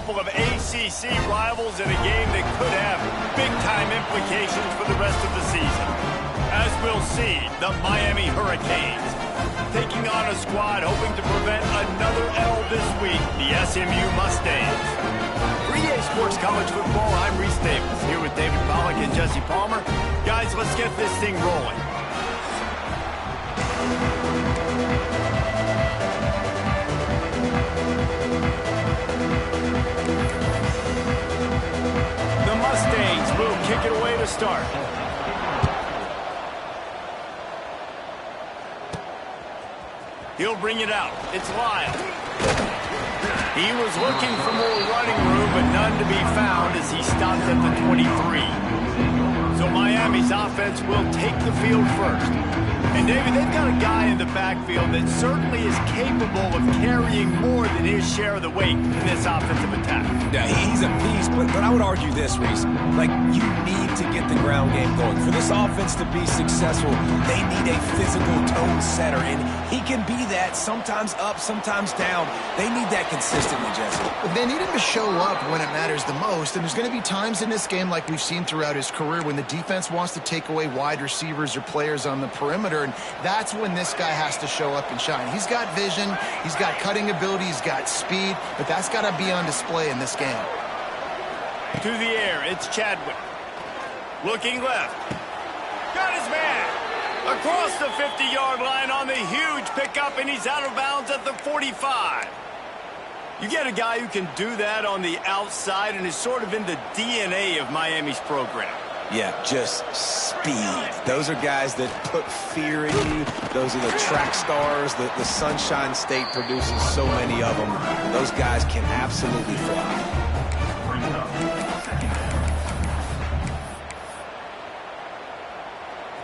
couple of ACC rivals in a game that could have big-time implications for the rest of the season. As we'll see, the Miami Hurricanes taking on a squad hoping to prevent another L this week, the SMU Mustangs. For EA Sports College Football, I'm Reese Davis, here with David Pollack and Jesse Palmer. Guys, let's get this thing rolling. The Mustangs will kick it away to start. He'll bring it out. It's Lyle. He was looking for more running room, but none to be found as he stopped at the 23. So Miami's offense will take the field first. And, David, they've got a guy in the backfield that certainly is capable of carrying more than his share of the weight in this offensive attack. Yeah, he's a beast, but I would argue this, Reese. Like, you need to get the ground game going. For this offense to be successful, they need a physical tone setter, and he can be that, sometimes up, sometimes down. They need that consistently, Jesse. They need him to show up when it matters the most, and there's going to be times in this game like we've seen throughout his career when the defense wants to take away wide receivers or players on the perimeter, and that's when this guy has to show up and shine. He's got vision, he's got cutting ability, he's got speed, but that's got to be on display in this game. To the air, it's Chadwick. Looking left. Got his man. Across the 50-yard line on the huge pickup, and he's out of bounds at the 45. You get a guy who can do that on the outside and is sort of in the DNA of Miami's program. Yeah, just speed. Those are guys that put fear in you. Those are the track stars. The Sunshine State produces so many of them. Those guys can absolutely fly.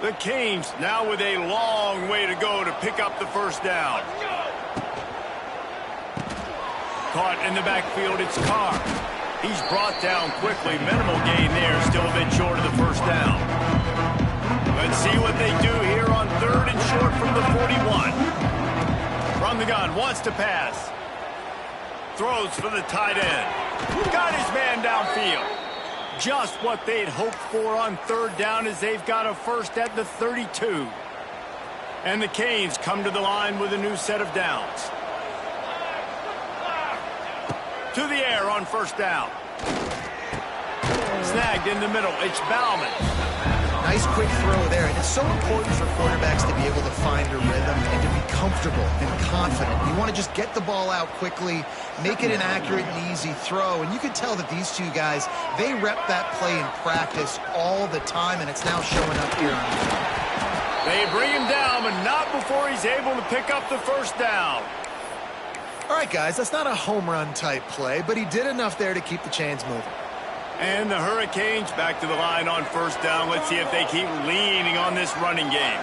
The Canes now with a long way to go to pick up the first down. Caught in the backfield, it's Carr. He's brought down quickly. Minimal gain there, still a bit short of the first down. Let's see what they do here on third and short from the 41. From the gun, wants to pass. Throws for the tight end. Got his man downfield. Just what they'd hoped for on third down as they've got a first at the 32. And the Canes come to the line with a new set of downs. To the air on first down. Snagged in the middle. It's Bauman. Nice quick throw there, and it's so important for quarterbacks to be able to find a rhythm and to be comfortable and confident. You want to just get the ball out quickly, make it an accurate and easy throw, and you can tell that these two guys, they rep that play in practice all the time, and it's now showing up here. They bring him down, but not before he's able to pick up the first down. All right, guys, that's not a home run type play, but he did enough there to keep the chains moving. And the Hurricanes back to the line on first down. Let's see if they keep leaning on this running game.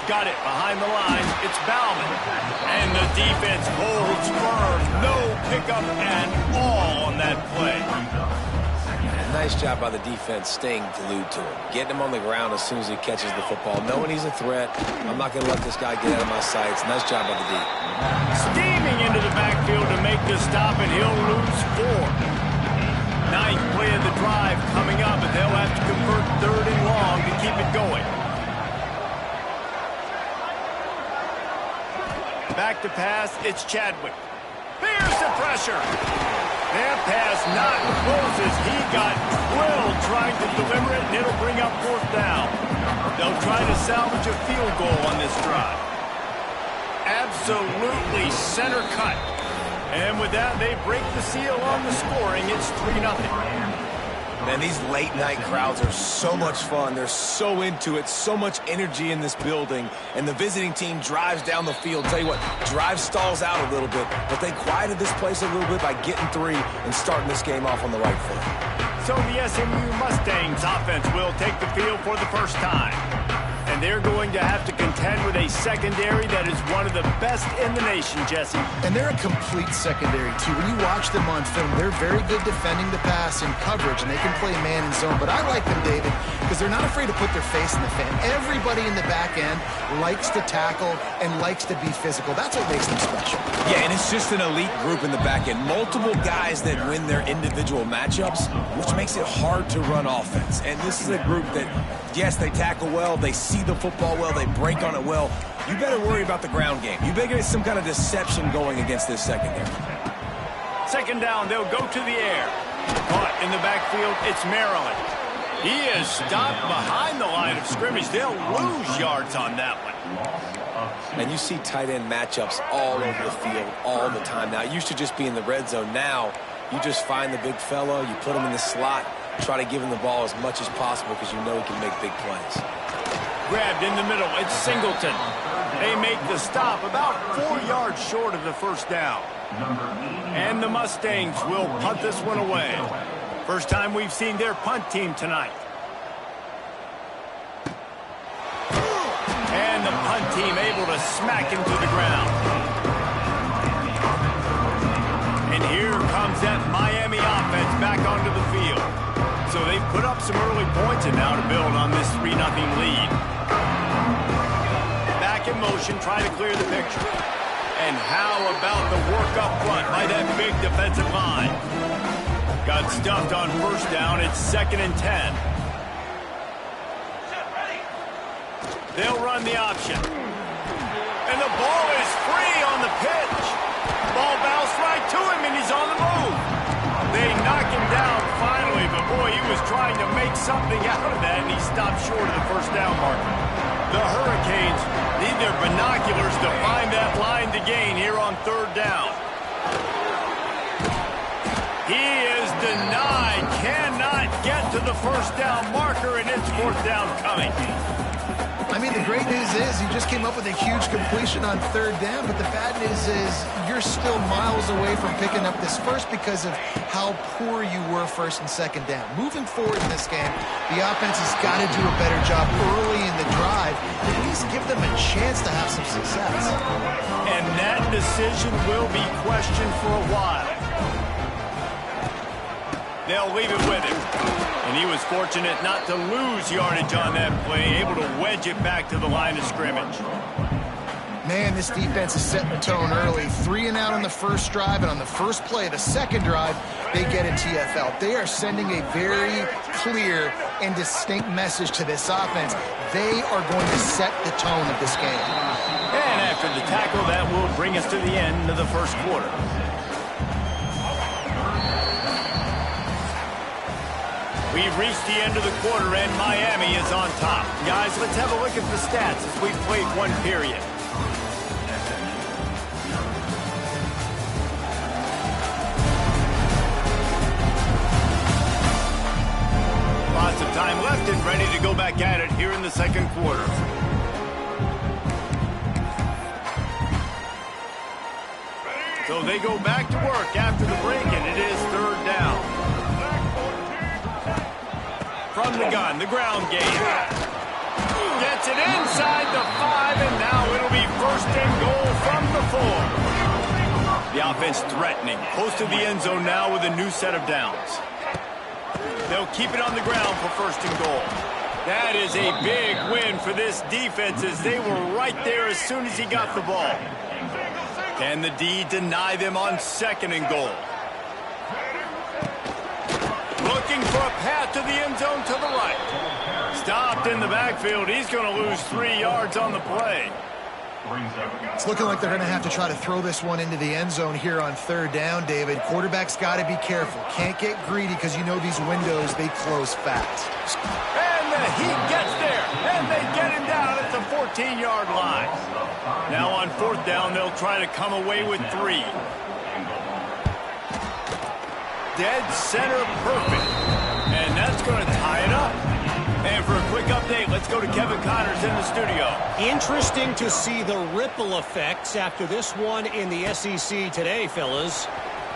Got it behind the line. It's Bauman. And the defense holds firm. No pickup at all on that play. Nice job by the defense staying glued to him. Getting him on the ground as soon as he catches the football. Knowing he's a threat. I'm not going to let this guy get out of my sights. Nice job by the D. Steaming into the backfield to make the stop, and he'll lose 4. Ninth play of the drive coming up, and they'll have to convert third and long to keep it going. Back to pass, it's Chadwick. There's the pressure. That pass not close as he got drilled trying to deliver it, and it'll bring up fourth down. They'll try to salvage a field goal on this drive. Absolutely center cut. And with that, they break the seal on the scoring. It's 3-0. Man, these late-night crowds are so much fun. They're so into it, so much energy in this building. And the visiting team drives down the field. Tell you what, drive stalls out a little bit, but they quieted this place a little bit by getting 3 and starting this game off on the right foot. So the SMU Mustangs offense will take the field for the first time. And they're going to have to contend with a secondary that is one of the best in the nation, Jesse. And they're a complete secondary, too. When you watch them on film, they're very good defending the pass and coverage, and they can play man and zone. But I like them, David, because they're not afraid to put their face in the fan. Everybody in the back end likes to tackle and likes to be physical. That's what makes them special. Yeah, and it's just an elite group in the back end. Multiple guys that win their individual matchups, which makes it hard to run offense. And this is a group that, yes, they tackle well, they see the football well, they break on it well. You better worry about the ground game. You better get some kind of deception going against this secondary. Second down, they'll go to the air. Caught in the backfield, it's Maryland. He is stopped behind the line of scrimmage. They'll lose yards on that one. And you see tight end matchups all over the field all the time. Now, it used to just be in the red zone. Now, you just find the big fella, you put him in the slot, try to give him the ball as much as possible because you know he can make big plays. Grabbed in the middle, it's Singleton. They make the stop about 4 yards short of the first down. And the Mustangs will punt this one away. First time we've seen their punt team tonight. And the punt team able to smack him to the ground. And here comes that Miami offense back onto the field. So they've put up some early points and now to build on this 3-0 lead. Back in motion, trying to clear the picture. And how about the work up front by that big defensive line? Got stuffed on first down. It's 2nd and 10. They'll run the option. And the ball is free on the pitch. Ball bounced right to him, and he's on the move. They knock him down finally, but boy, he was trying to make something out of that, and he stopped short of the first down marker. The Hurricanes need their binoculars to find that line to gain here on 3rd down. He is denied, cannot get to the first down marker, and it's 4th down coming. I mean, the great news is he just came up with a huge completion on 3rd down, but the bad news is you're still miles away from picking up this first because of how poor you were 1st and 2nd down. Moving forward in this game, the offense has got to do a better job early in the drive, at least give them a chance to have some success. And that decision will be questioned for a while. They'll leave it with him. And he was fortunate not to lose yardage on that play, able to wedge it back to the line of scrimmage. Man, this defense is setting the tone early. 3 and out on the first drive, and on the first play, the second drive, they get a TFL. They are sending a very clear and distinct message to this offense. They are going to set the tone of this game. And after the tackle, that will bring us to the end of the first quarter. We've reached the end of the quarter, and Miami is on top. Guys, let's have a look at the stats as we've played one period. Lots of time left and ready to go back at it here in the second quarter. So they go back to work after the break, and it is 3rd down. From the gun, the ground game. Gets it inside the 5, and now it'll be 1st and goal from the 4. The offense threatening. Close to the end zone now with a new set of downs. They'll keep it on the ground for 1st and goal. That is a big win for this defense as they were right there as soon as he got the ball. Can the D deny them on 2nd and goal? Looking for a path to the end zone to the right. Stopped in the backfield. He's going to lose 3 yards on the play. It's looking like they're going to have to try to throw this one into the end zone here on 3rd down, David. Quarterback's got to be careful. Can't get greedy because you know these windows, they close fast. And he gets there, and they get him down at the 14-yard line. Now on 4th down, they'll try to come away with 3. Dead center perfect. And that's going to tie it up. And for a quick update, let's go to Kevin Connors in the studio. Interesting to see the ripple effects after this one in the SEC today, fellas.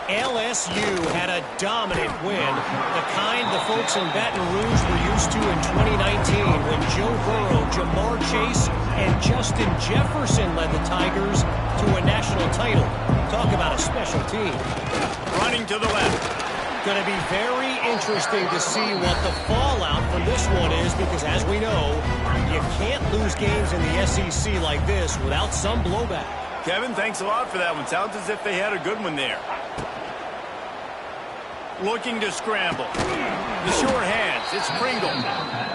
LSU had a dominant win, the kind the folks in Baton Rouge were used to in 2019 when Joe Burrow, Jamar Chase, and Justin Jefferson led the Tigers to a national title. Talk about a special team. Running to the left. Going to be very interesting to see what the fallout from this one is because, as we know, you can't lose games in the SEC like this without some blowback. Kevin, thanks a lot for that one. Sounds as if they had a good one there. Looking to scramble. The short hands. It's Pringle.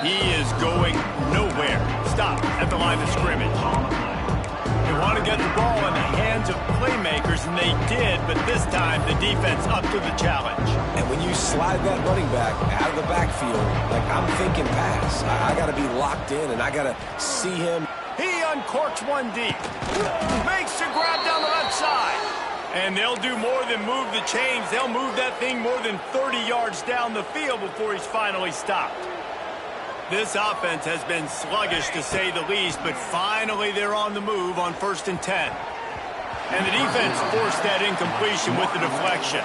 He is going nowhere. Stop at the line of scrimmage. They want to get the ball in the hands of playmakers, and they did, but this time the defense up to the challenge. And when you slide that running back out of the backfield, like I'm thinking pass, I got to be locked in, and I got to see him. He uncorks one deep. Makes a grab down the left side. And they'll do more than move the chains. They'll move that thing more than 30 yards down the field before he's finally stopped. This offense has been sluggish, to say the least, but finally they're on the move on 1st and 10. And the defense forced that incompletion with the deflection.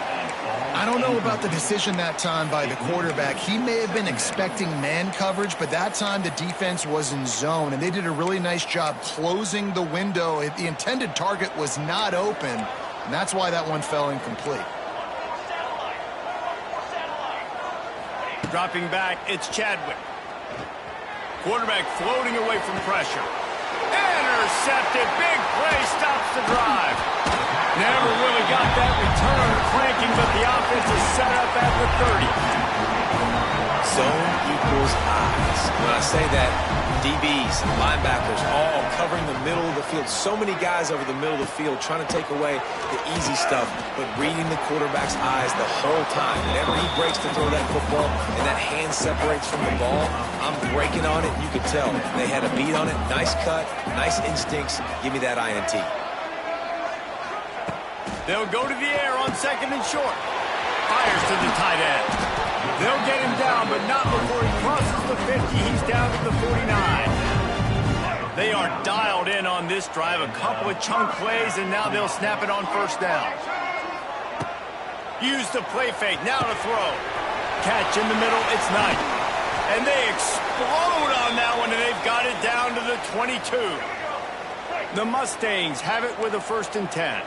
I don't know about the decision that time by the quarterback. He may have been expecting man coverage, but that time the defense was in zone, and they did a really nice job closing the window. The intended target was not open, and that's why that one fell incomplete. Dropping back, it's Chadwick. Quarterback floating away from pressure. Intercepted. Big play stops the drive. Never really got that return cranking, but the offense is set up at the 30. Zone equals eyes. When I say that, DBs, linebackers, all covering the middle of the field. So many guys over the middle of the field trying to take away the easy stuff, but reading the quarterback's eyes the whole time. Whenever he breaks to throw that football and that hand separates from the ball, I'm breaking on it. You could tell they had a beat on it. Nice cut, nice instincts. Give me that INT. They'll go to the air on 2nd and short. Fires to the tight end. They'll get him down, but not before he crosses the 50. He's down to the 49. They are dialed in on this drive. A couple of chunk plays, and now they'll snap it on 1st down. Use the play fake. Now to throw. Catch in the middle. It's Knight. And they explode on that one, and they've got it down to the 22. The Mustangs have it with a 1st and 10.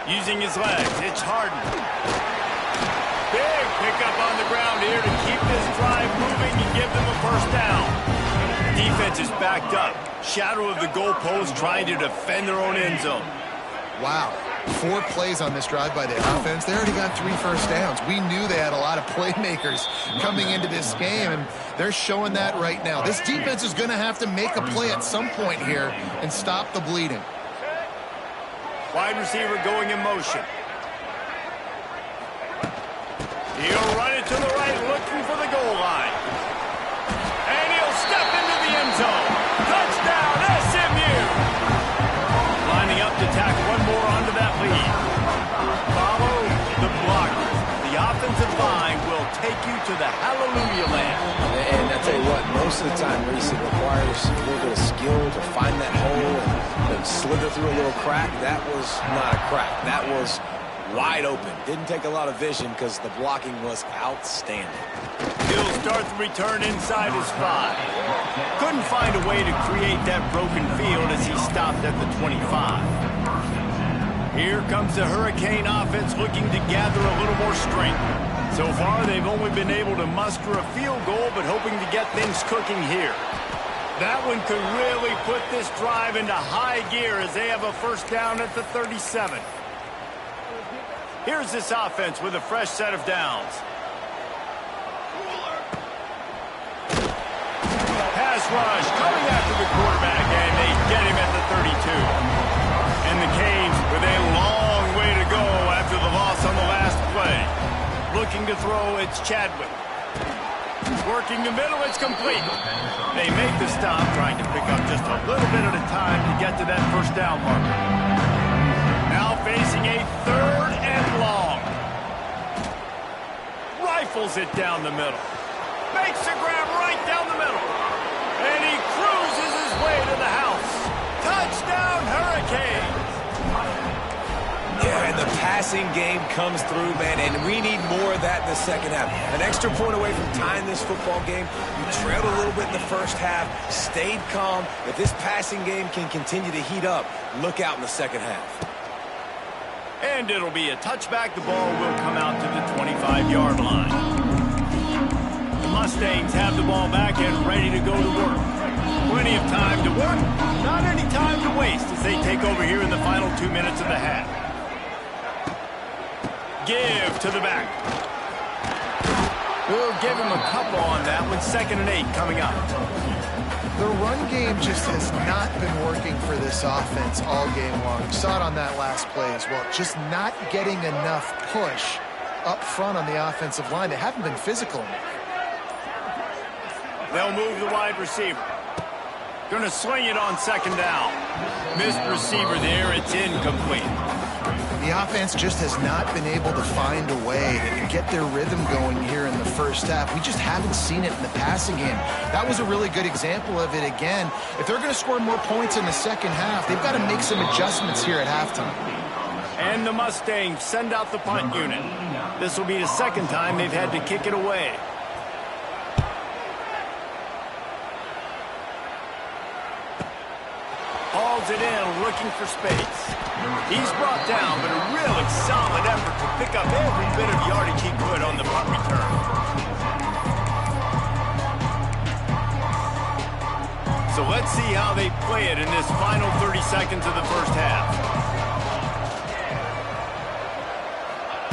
Using his legs, it's Harden. Big pickup on the ground here to keep this drive moving and give them a 1st down. Defense is backed up. Shadow of the goalpost trying to defend their own end zone. Wow. 4 plays on this drive by the offense. They already got 3 first downs. We knew they had a lot of playmakers coming into this game, and they're showing that right now. This defense is going to have to make a play at some point here and stop the bleeding. Wide receiver going in motion. He'll run it to the right, looking for the goal line. And he'll step into the end zone. Touchdown, SMU! Lining up to tack one more onto that lead. Follow the blockers. The offensive line will take you to the hallelujah land. And I tell you what, most of the time, Reese, it requires a little bit of skill to find that hole and slither through a little crack. That was not a crack. That was wide open. Didn't take a lot of vision because the blocking was outstanding. He'll start the return inside his 5. Couldn't find a way to create that broken field as he stopped at the 25. Here comes the Hurricane offense looking to gather a little more strength. So far, they've only been able to muster a field goal, but hoping to get things cooking here. That one could really put this drive into high gear as they have a 1st down at the 37. Here's this offense with a fresh set of downs. Pass rush coming after the quarterback, and they get him at the 32. And the Canes with a long way to go after the loss on the last play. Looking to throw, it's Chadwick. Working the middle, it's complete. They make the stop, trying to pick up just a little bit at a time to get to that 1st down marker. Now facing a 3rd and long. Rifles it down the middle. Makes a grab right down the middle. And he cruises his way to the house. Touchdown, Hurricanes. passing game comes through, man, and we need more of that in the second half. An extra point away from tying this football game. You trailed a little bit in the first half, stayed calm. If this passing game can continue to heat up, look out in the second half. And it'll be a touchback. The ball will come out to the 25-yard line. The Mustangs have the ball back and ready to go to work. Plenty of time to work, not any time to waste as they take over here in the final 2 minutes of the half. Give to the back. We'll give him a couple on that with 2nd and 8 coming up. The run game just has not been working for this offense all game long. You saw it on that last play as well. Just not getting enough push up front on the offensive line. They haven't been physical enough. They'll move the wide receiver. Going to sling it on 2nd down. Missed receiver there. It's incomplete. The offense just has not been able to find a way to get their rhythm going here in the first half. We just haven't seen it in the passing game. That was a really good example of it again. If they're going to score more points in the second half, they've got to make some adjustments here at halftime. And the Mustangs send out the punt unit. This will be the 2nd time they've had to kick it away. Hauls it in, looking for space. He's brought down, but a really solid effort to pick up every bit of yardage he could on the punt return. So let's see how they play it in this final 30 seconds of the first half.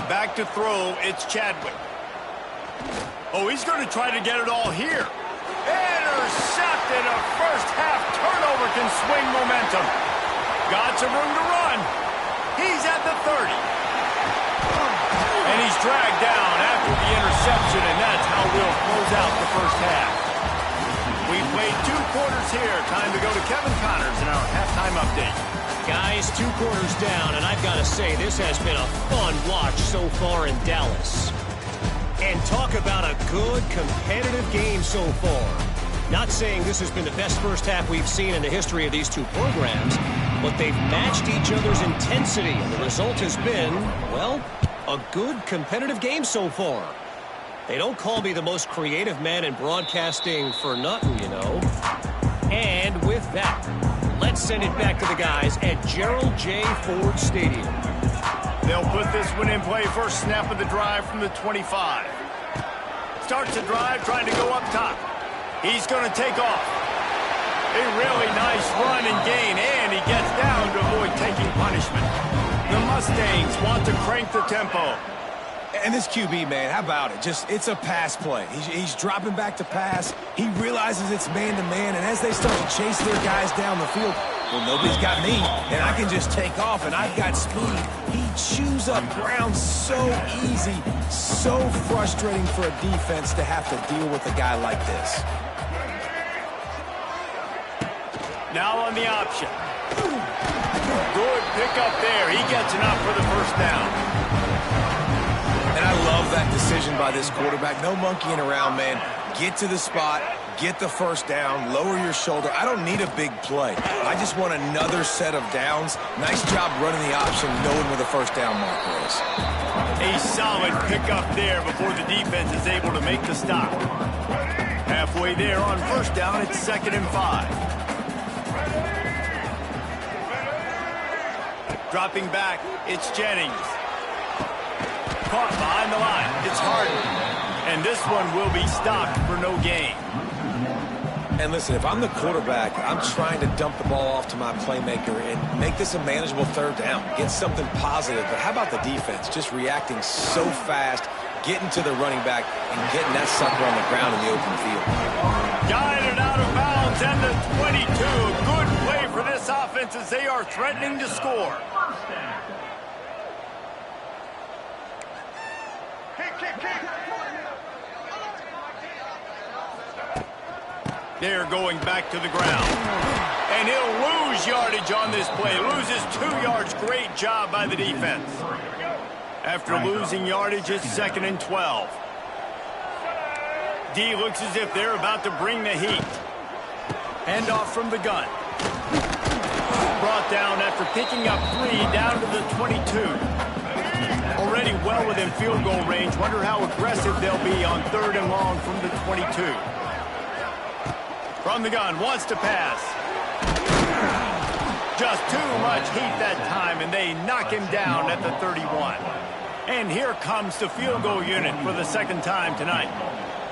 Back to throw, it's Chadwick. Oh, he's going to try to get it all here. Intercepted. A first half turnover can swing momentum. Got some room to run. He's at the 30. And he's dragged down after the interception, and that's how we'll close out the first half. We've played 2 quarters here. Time to go to Kevin Connors in our halftime update. Guys, 2 quarters down, and I've got to say, this has been a fun watch so far in Dallas. And talk about a good, competitive game so far. Not saying this has been the best first half we've seen in the history of these 2 programs, but they've matched each other's intensity, and the result has been, well, a good, competitive game so far. They don't call me the most creative man in broadcasting for nothing, you know. And with that, let's send it back to the guys at Gerald J. Ford Stadium. They'll put this one in play. First snap of the drive from the 25. Starts the drive trying to go up top. He's going to take off. A really nice run and gain, and he gets down to avoid taking punishment. The Mustangs want to crank the tempo. And this QB, man, how about it? It's a pass play. He's dropping back to pass. He realizes it's man-to-man, and as they start to chase their guys down the field, well, nobody's got me, and I can just take off, and I've got speed. He chews up ground so easy, so frustrating for a defense to have to deal with a guy like this. Now on the option. Good pickup there. He gets enough for the first down. And I love that decision by this quarterback. No monkeying around, man. Get to the spot, get the first down, lower your shoulder. I don't need a big play. I just want another set of downs. Nice job running the option, knowing where the first down marker is. A solid pickup there before the defense is able to make the stop. Halfway there on first down, it's 2nd and 5. Dropping back, it's Jennings. Caught behind the line, it's Harden. And this one will be stopped for no gain. And listen, if I'm the quarterback, I'm trying to dump the ball off to my playmaker and make this a manageable third down. Get something positive. But how about the defense? Just reacting so fast, getting to the running back, and getting that sucker on the ground in the open field. Guided out of bounds, and the 22. Good play for this offense as they are threatening to score. They're going back to the ground. And he'll lose yardage on this play. Loses 2 yards. Great job by the defense. After losing yardage, it's 2nd and 12. D looks as if they're about to bring the heat. Hand off from the gun. Brought down after picking up 3 down to the 22. Already well within field goal range. Wonder how aggressive they'll be on 3rd and long from the 22. From the gun, wants to pass. Just too much heat that time, and they knock him down at the 31. And here comes the field goal unit for the 2nd time tonight.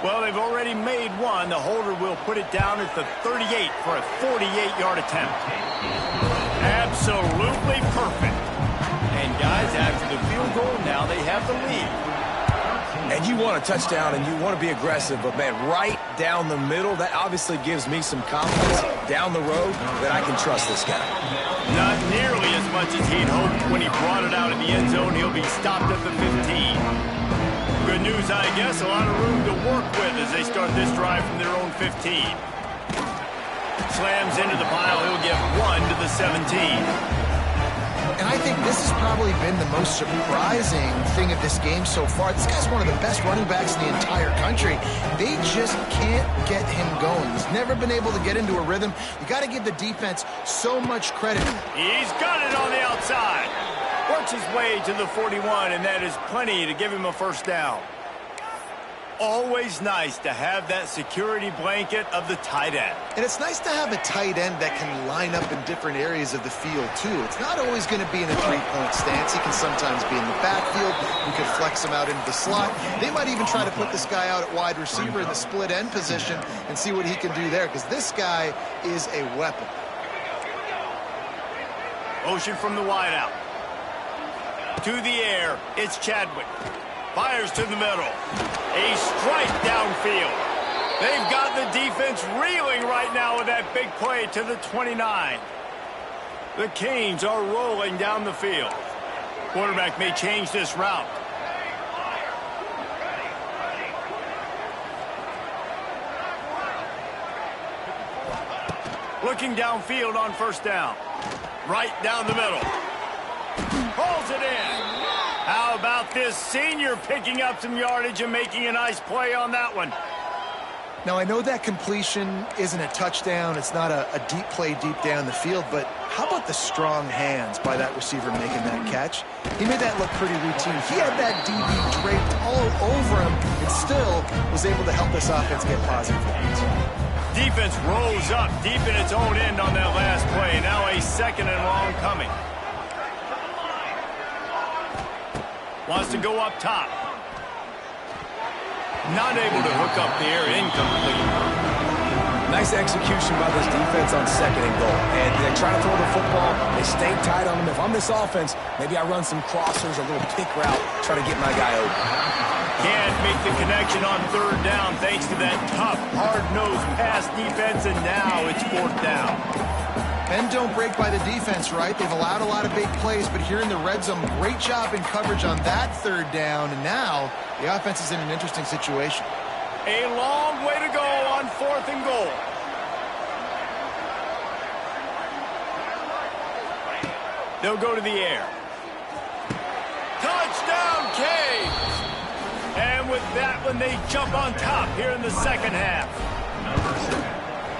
Well, they've already made one. The holder will put it down at the 38 for a 48-yard attempt. Absolutely perfect. And guys, after the field goal, now they have the lead. And you want a touchdown and you want to be aggressive, but man, right down the middle, that obviously gives me some confidence down the road that I can trust this guy. Not nearly as much as he'd hoped when he brought it out in the end zone. He'll be stopped at the 15. Good news, I guess, a lot of room to work with as they start this drive from their own 15. Slams into the pile, he'll get 1 to the 17. And I think this has probably been the most surprising thing of this game so far. This guy's one of the best running backs in the entire country. They just can't get him going. He's never been able to get into a rhythm. You got to give the defense so much credit. He's got it on the outside. Works his way to the 41, and that is plenty to give him a 1st down. Always nice to have that security blanket of the tight end. And it's nice to have a tight end that can line up in different areas of the field, too. It's not always going to be in a three-point stance. He can sometimes be in the backfield. You could flex him out into the slot. They might even try to put this guy out at wide receiver in the split end position and see what he can do there, because this guy is a weapon. Motion from the wideout. To the air, it's Chadwick. Fires to the middle. A strike downfield. They've got the defense reeling right now with that big play to the 29. The Canes are rolling down the field. Quarterback may change this route. Looking downfield on 1st down. Right down the middle. Pulls it in. How about this senior picking up some yardage and making a nice play on that one? Now, I know that completion isn't a touchdown. It's not a deep play deep down the field, but how about the strong hands by that receiver making that catch? He made that look pretty routine. He had that DB draped all over him and still was able to help this offense get positive yards. Defense rolls up deep in its own end on that last play. Now a 2nd and long coming. Wants to go up top. Not able to hook up there. Incomplete. Nice execution by this defense on 2nd and goal. And they try to throw the football. They stay tight on him. If I'm this offense, maybe I run some crossers, a little pick route, try to get my guy open. Can't make the connection on 3rd down thanks to that tough, hard-nosed pass defense, and now it's 4th down. Bend don't break by the defense, right? They've allowed a lot of big plays, but here in the red zone, great job in coverage on that 3rd down, and now the offense is in an interesting situation. A long way to go on 4th and goal. They'll go to the air. Touchdown, Canes! And with that one, they jump on top here in the 2nd half.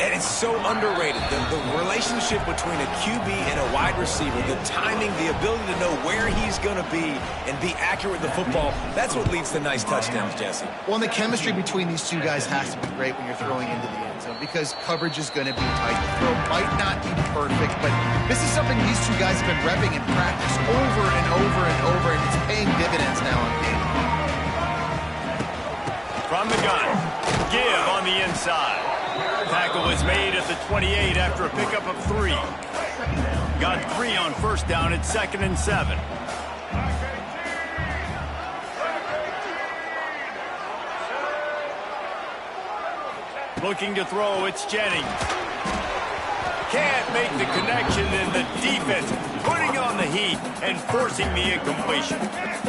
And it's so underrated. The relationship between a QB and a wide receiver, the timing, the ability to know where he's going to be and be accurate with the football, that's what leads to nice touchdowns, Jesse. Well, and the chemistry between these two guys has to be great when you're throwing into the end zone because coverage is going to be tight. The throw might not be perfect, but this is something these two guys have been repping in practice over and over and over, and it's paying dividends now on game. From the gun, give on the inside. Tackle is made at the 28 after a pickup of 3. Got 3 on 1st down at 2nd and 7. Looking to throw, it's Jennings. Can't make the connection, and the defense putting on the heat and forcing the incompletion.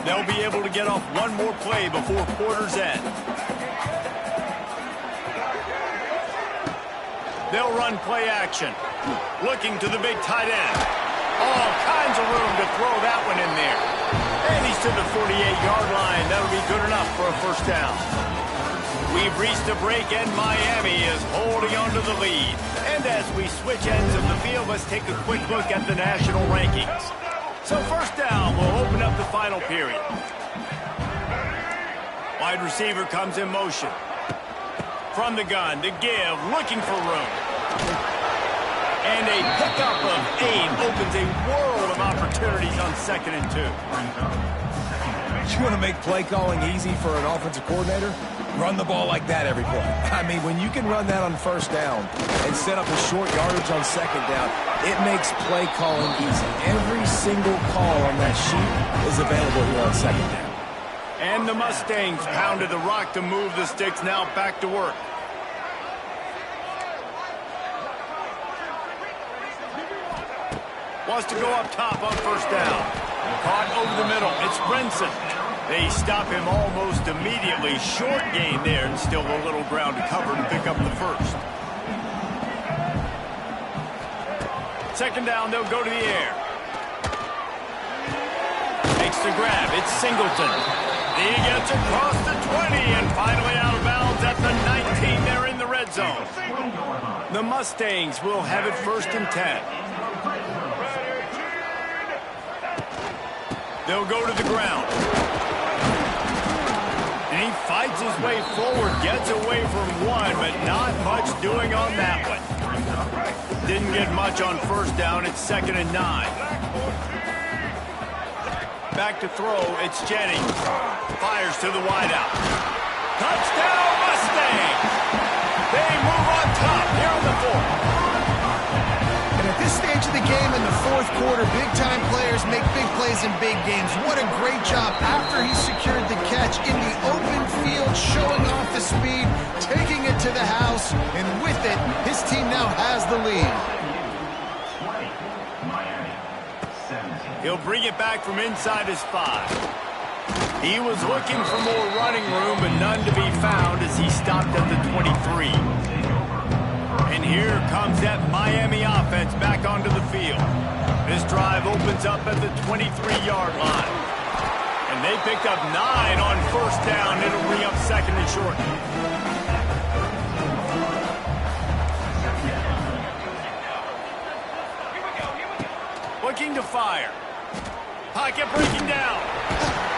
They'll be able to get off one more play before quarter's end. They'll run play action. Looking to the big tight end. All kinds of room to throw that one in there. And he's to the 48-yard line. That'll be good enough for a 1st down. We've reached a break, and Miami is holding on to the lead. And as we switch ends of the field, let's take a quick look at the national rankings. So 1st down will open up the the final period. Wide receiver comes in motion. From the gun, to give, looking for room. And a pickup of 8 opens a world of opportunities on 2nd and 2. You want to make play calling easy for an offensive coordinator? Run the ball like that every play. I mean, when you can run that on 1st down and set up a short yardage on 2nd down, it makes play calling easy. Every single call on that sheet is available here on 2nd down. And the Mustangs pounded the rock to move the sticks, now back to work. Wants to go up top on 1st down. Caught over the middle. It's Brinson. They stop him almost immediately. Short gain there, and still a little ground to cover to pick up the 1st. 2nd down, they'll go to the air. Makes the grab. It's Singleton. He gets across the 20 and finally out of bounds at the 19. They're in the red zone. The Mustangs will have it 1st and 10. They'll go to the ground. And he fights his way forward, gets away from one, but not much doing on that one. Didn't get much on 1st down. It's 2nd and 9. Back to throw, it's Jennings. Fires to the wideout. Touchdown, Mustangs! They move on top here on the 4th. And at this stage of the game in the 4th quarter, big-time players make big plays in big games. What a great job after he secured the catch in the open field, showing off the speed, taking it to the house, and with it, his team now has the lead. He'll bring it back from inside his 5. He was looking for more running room, but none to be found as he stopped at the 23. And here comes that Miami offense back onto the field. This drive opens up at the 23-yard line. And they picked up 9 on 1st down. It'll bring up 2nd and short. Looking to fire. Pocket breaking down.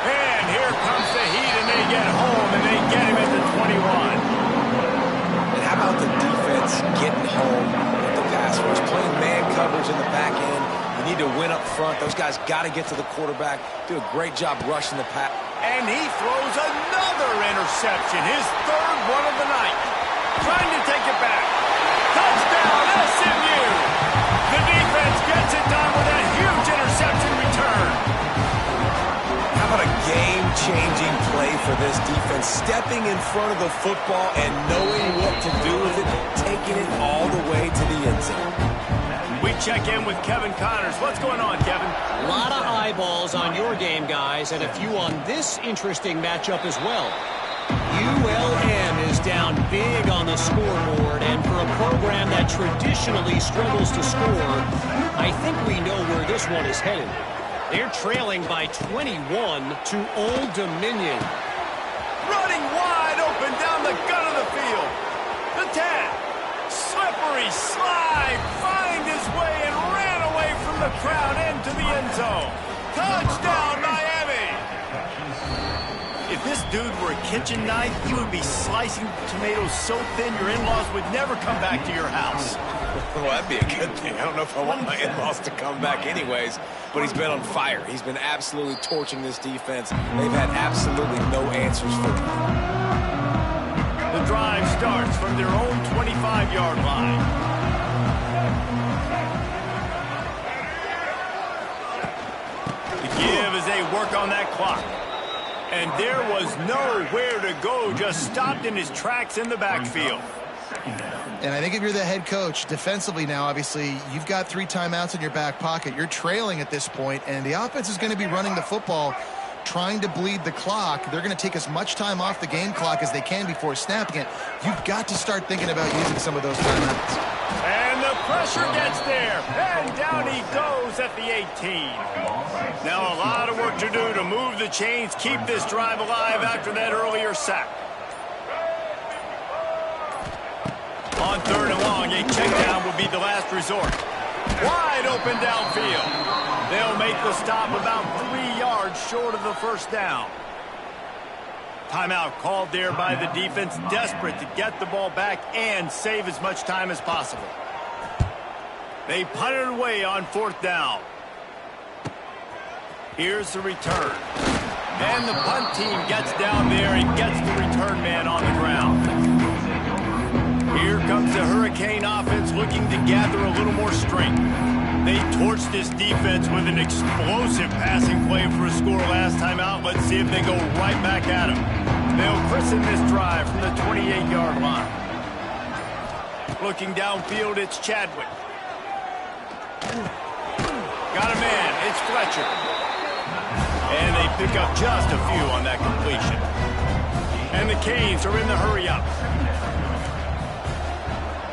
And here comes the heat, and they get home, and they get him at the 21. And how about the defense getting home with the pass rush? Playing man coverage in the back end. You need to win up front. Those guys got to get to the quarterback. Do a great job rushing the pass. And he throws another interception, his 3rd one of the night. Trying to take it back. Touchdown, SMU! The defense gets it done with a huge interception return. How about a game-changing play for this defense? Stepping in front of the football and knowing what to do with it, taking it all the way to the end zone. We check in with Kevin Connors. What's going on, Kevin? A lot of eyeballs on your game, guys, and a few on this interesting matchup as well. ULM is down big on the scoreboard, and for a program that traditionally struggles to score, I think we know where this one is headed. They're trailing by 21 to Old Dominion. Running wide open down the gun of the field. The 10. Slippery slide. Find his way and ran away from the crowd into the end zone. Touchdown, Miami. If this dude were a kitchen knife, he would be slicing tomatoes so thin your in-laws would never come back to your house. Well, that'd be a good thing. I don't know if I want my in-laws to come back anyways, but he's been on fire. He's been absolutely torching this defense. They've had absolutely no answers for him. The drive starts from their own 25-yard line. The give as they work on that clock. And there was nowhere to go, just stopped in his tracks in the backfield. And I think if you're the head coach, defensively now, obviously, you've got 3 timeouts in your back pocket. You're trailing at this point, and the offense is going to be running the football, trying to bleed the clock. They're going to take as much time off the game clock as they can before snapping it. You've got to start thinking about using some of those timeouts. And the pressure gets there, and down he goes at the 18. Now a lot of work to do to move the chains, keep this drive alive after that earlier sack. On 3rd and long, a check down will be the last resort. Wide open downfield. They'll make the stop about 3 yards short of the first down. Timeout called there by the defense, desperate to get the ball back and save as much time as possible. They punt it away on 4th down. Here's the return. And the punt team gets down there and gets the return man on the ground. Here comes the Hurricane offense looking to gather a little more strength. They torched this defense with an explosive passing play for a score last time out. Let's see if they go right back at him. They'll christen this drive from the 28-yard line. Looking downfield, it's Chadwick. Got a man, it's Fletcher. And they pick up just a few on that completion. And the Canes are in the hurry-up.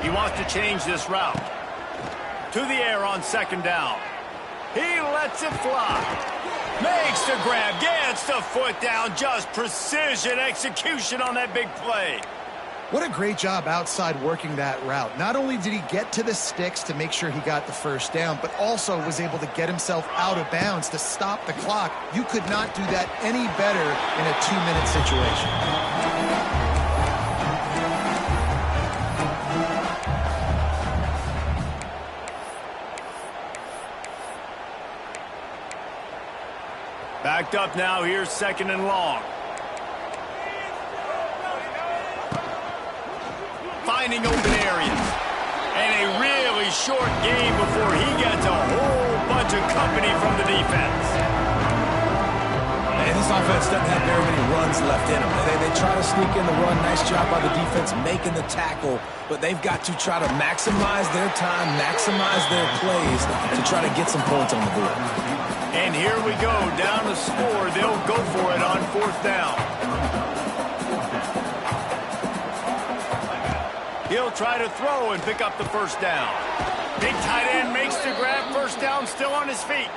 He wants to change this route. To the air on 2nd down. He lets it fly. Makes the grab, gets the foot down. Just precision execution on that big play. What a great job outside working that route. Not only did he get to the sticks to make sure he got the first down, but also was able to get himself out of bounds to stop the clock. You could not do that any better in a 2-minute situation. Backed up now, here's 2nd and long. Finding open areas. And a really short game before he gets a whole bunch of company from the defense. And this offense doesn't have very many runs left in them. They try to sneak in the run. Nice job by the defense making the tackle. But they've got to try to maximize their time, maximize their plays to try to get some points on the board. And here we go, down to score. They'll go for it on 4th down. He'll try to throw and pick up the first down. Big tight end makes the grab, first down, still on his feet.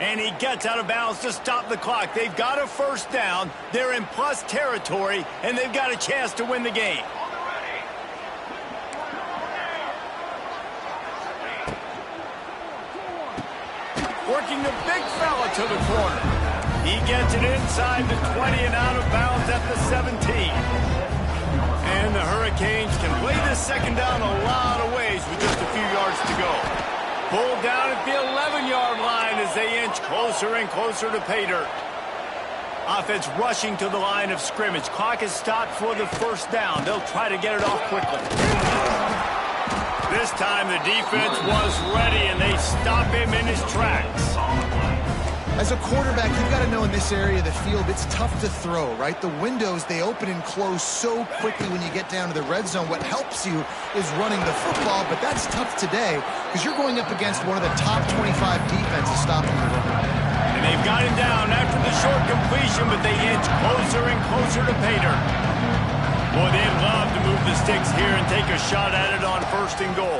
And he gets out of bounds to stop the clock. They've got a first down, they're in plus territory, and they've got a chance to win the game. Working the big fella to the corner. He gets it inside the 20 and out of bounds at the 17. And the Hurricanes can play this 2nd down a lot of ways with just a few yards to go. Pulled down at the 11-yard line as they inch closer and closer to pay dirt. Offense rushing to the line of scrimmage. Clock is stopped for the first down. They'll try to get it off quickly. This time the defense was ready, and they stop him in his tracks. As a quarterback, you've got to know in this area of the field, it's tough to throw, right? The windows, they open and close so quickly when you get down to the red zone. What helps you is running the football, but that's tough today because you're going up against one of the top 25 defenses stopping the run. And they've got him down after the short completion, but they inch closer and closer to pay dirt. Boy, they'd love to move the sticks here and take a shot at it on 1st and goal.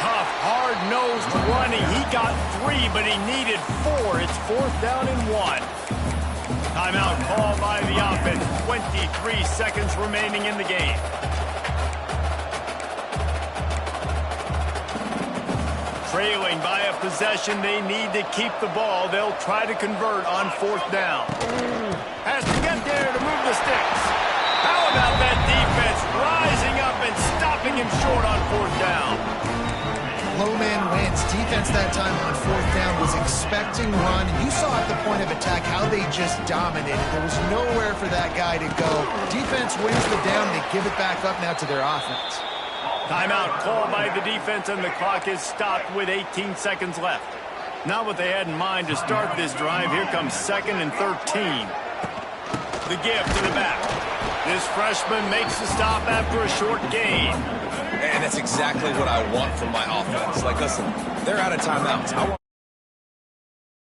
Tough, hard-nosed running. He got 3, but he needed 4. It's 4th down and 1. Timeout called by the offense. 23 seconds remaining in the game. Trailing by a possession, they need to keep the ball. They'll try to convert on 4th down. Has to get there to move the sticks. How about that defense rising up and stopping him short on 4th down? Low man wins. Defense that time on 4th down was expecting run. And you saw at the point of attack how they just dominated. There was nowhere for that guy to go. Defense wins the down. They give it back up now to their offense. Timeout called by the defense, and the clock is stopped with 18 seconds left. Not what they had in mind to start this drive. Here comes 2nd and 13. The give to the back. This freshman makes the stop after a short gain. And that's exactly what I want from my offense. Like, listen, they're out of timeouts.